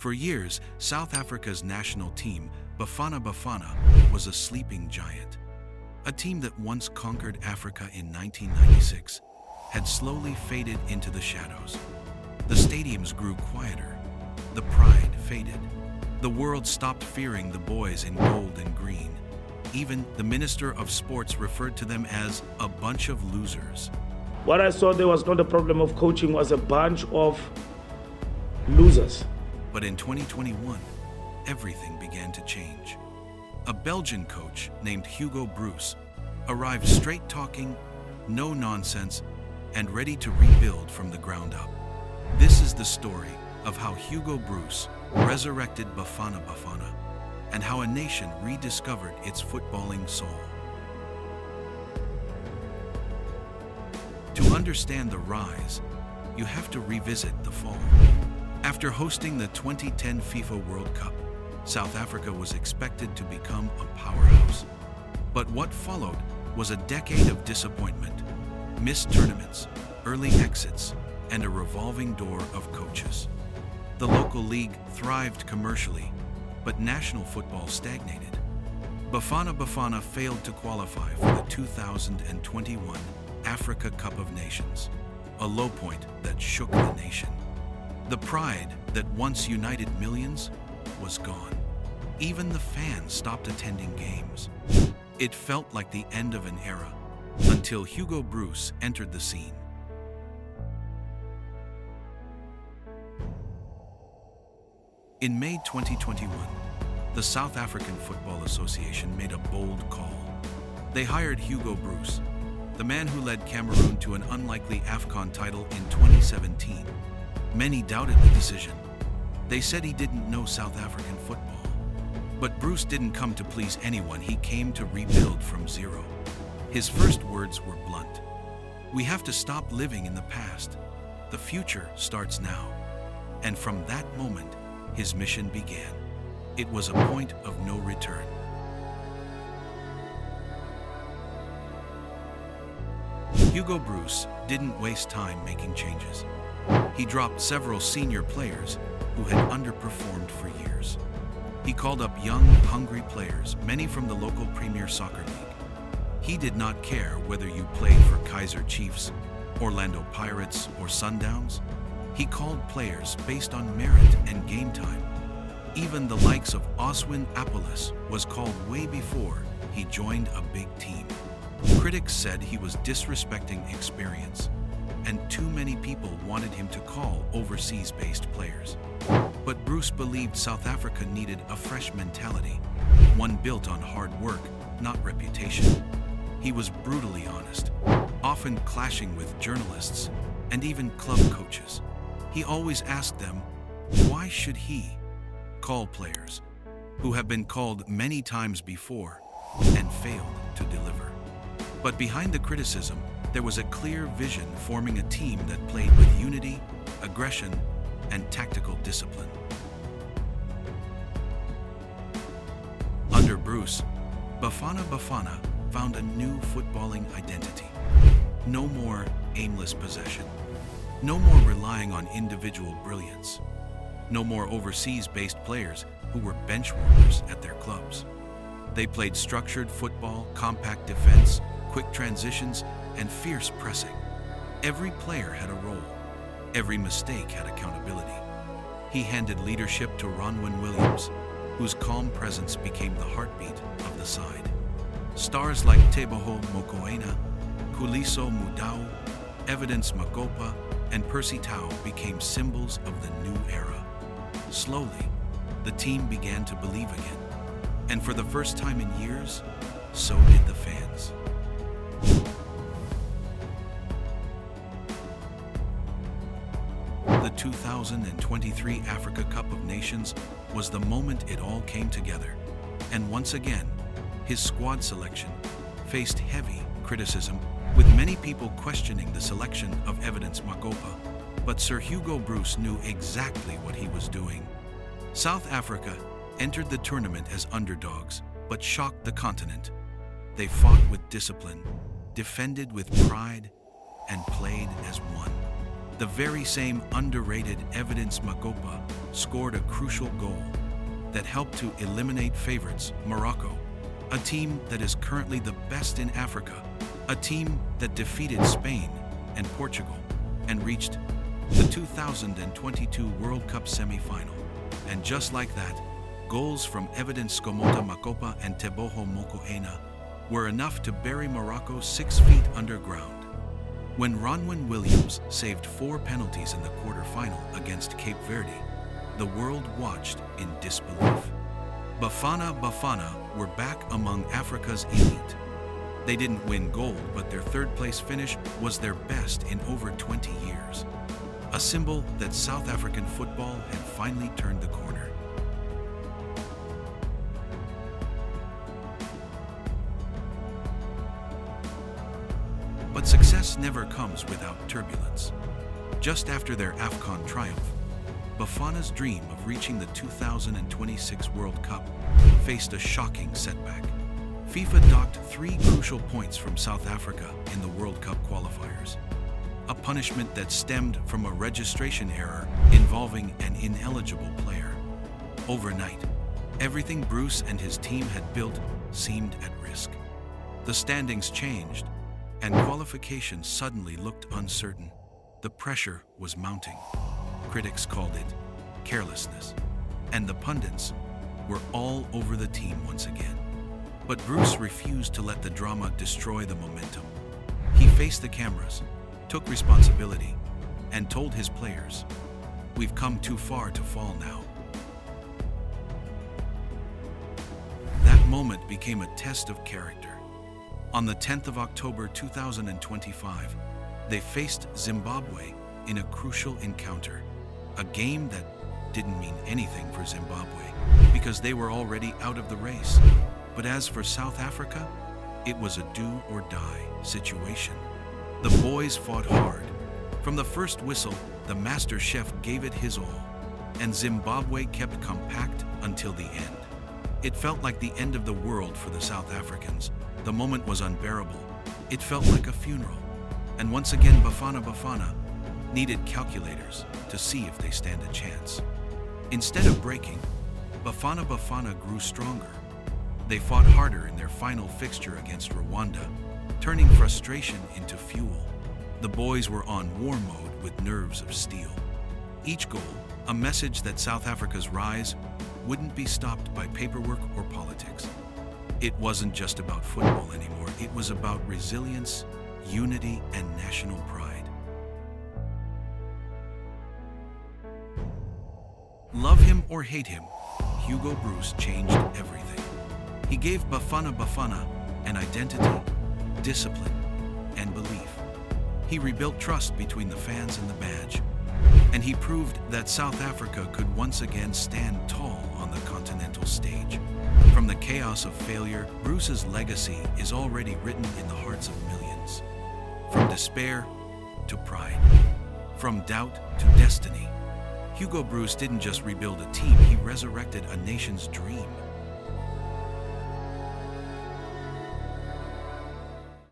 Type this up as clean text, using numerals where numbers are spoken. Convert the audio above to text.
For years, South Africa's national team, Bafana Bafana, was a sleeping giant. A team that once conquered Africa in 1996 had slowly faded into the shadows. The stadiums grew quieter. The pride faded. The world stopped fearing the boys in gold and green. Even the Minister of Sports referred to them as a bunch of losers. What I saw there was not a problem of coaching, was a bunch of losers. But in 2021, everything began to change. A Belgian coach named Hugo Broos arrived straight-talking, no nonsense, and ready to rebuild from the ground up. This is the story of how Hugo Broos resurrected Bafana Bafana and how a nation rediscovered its footballing soul. To understand the rise, you have to revisit the fall. After hosting the 2010 FIFA World Cup, South Africa was expected to become a powerhouse. But what followed was a decade of disappointment, missed tournaments, early exits, and a revolving door of coaches. The local league thrived commercially, but national football stagnated. Bafana Bafana failed to qualify for the 2021 Africa Cup of Nations, a low point that shook the nation. The pride that once united millions was gone. Even the fans stopped attending games. It felt like the end of an era, until Hugo Broos entered the scene. In May 2021, the South African Football Association made a bold call. They hired Hugo Broos, the man who led Cameroon to an unlikely AFCON title in 2017. Many doubted the decision. They said he didn't know South African football. But Broos didn't come to please anyone. He came to rebuild from zero. His first words were blunt. "We have to stop living in the past. The future starts now." And from that moment, his mission began. It was a point of no return. Hugo Broos didn't waste time making changes. He dropped several senior players who had underperformed for years. He called up young, hungry players, many from the local Premier Soccer League. He did not care whether you played for Kaizer Chiefs, Orlando Pirates, or Sundowns. He called players based on merit and game time. Even the likes of Oswin Apollos was called way before he joined a big team. Critics said he was disrespecting experience, and too many people wanted him to call overseas-based players. But Broos believed South Africa needed a fresh mentality, one built on hard work, not reputation. He was brutally honest, often clashing with journalists and even club coaches. He always asked them, why should he call players who have been called many times before and failed to deliver? But behind the criticism, there was a clear vision, forming a team that played with unity, aggression, and tactical discipline. Under Broos, Bafana Bafana found a new footballing identity. No more aimless possession. No more relying on individual brilliance. No more overseas-based players who were bench warmers at their clubs. They played structured football, compact defense, quick transitions, and fierce pressing. Every player had a role. Every mistake had accountability. He handed leadership to Ronwen Williams, whose calm presence became the heartbeat of the side. Stars like Teboho Mokoena, Kuliso Mudau, Evidence Magopa, and Percy Tau became symbols of the new era. Slowly, the team began to believe again. And for the first time in years, so did the fans. The 2023 Africa Cup of Nations was the moment it all came together. And once again, his squad selection faced heavy criticism, with many people questioning the selection of Evidence Magopa. But Sir Hugo Broos knew exactly what he was doing. South Africa entered the tournament as underdogs, but shocked the continent. They fought with discipline, defended with pride, and played as one. The very same underrated Evidence Makopa scored a crucial goal that helped to eliminate favorites Morocco, a team that is currently the best in Africa, a team that defeated Spain and Portugal and reached the 2022 World Cup semi-final. And just like that, goals from Evidence Skomota Makopa and Teboho Mokoena were enough to bury Morocco 6 feet underground. When Ronwen Williams saved 4 penalties in the quarter-final against Cape Verde, the world watched in disbelief. Bafana Bafana were back among Africa's elite. They didn't win gold, but their third-place finish was their best in over 20 years. A symbol that South African football had finally turned the corner. But success never comes without turbulence. Just after their AFCON triumph, Bafana's dream of reaching the 2026 World Cup faced a shocking setback. FIFA docked 3 crucial points from South Africa in the World Cup qualifiers, a punishment that stemmed from a registration error involving an ineligible player. Overnight, everything Broos and his team had built seemed at risk. The standings changed, and qualification suddenly looked uncertain. The pressure was mounting. Critics called it carelessness, and the pundits were all over the team once again. But Broos refused to let the drama destroy the momentum. He faced the cameras, took responsibility, and told his players, "We've come too far to fall now." That moment became a test of character. On the 10th of October 2025, they faced Zimbabwe in a crucial encounter, a game that didn't mean anything for Zimbabwe because they were already out of the race. But as for South Africa, it was a do-or-die situation. The boys fought hard. From the first whistle, the master chef gave it his all, and Zimbabwe kept compact until the end. It felt like the end of the world for the South Africans. The moment was unbearable. It felt like a funeral. And once again, Bafana Bafana needed calculators to see if they stand a chance. Instead of breaking, Bafana Bafana grew stronger. They fought harder in their final fixture against Rwanda, turning frustration into fuel. The boys were on war mode with nerves of steel. Each goal, a message that South Africa's rise wouldn't be stopped by paperwork or politics. It wasn't just about football anymore. It was about resilience, unity, and national pride. Love him or hate him, Hugo Broos changed everything. He gave Bafana Bafana an identity, discipline, and belief. He rebuilt trust between the fans and the badge, and he proved that South Africa could once again stand tall on the continental stage. From the chaos of failure, Broos's legacy is already written in the hearts of millions. From despair to pride, from doubt to destiny, Hugo Broos didn't just rebuild a team, he resurrected a nation's dream.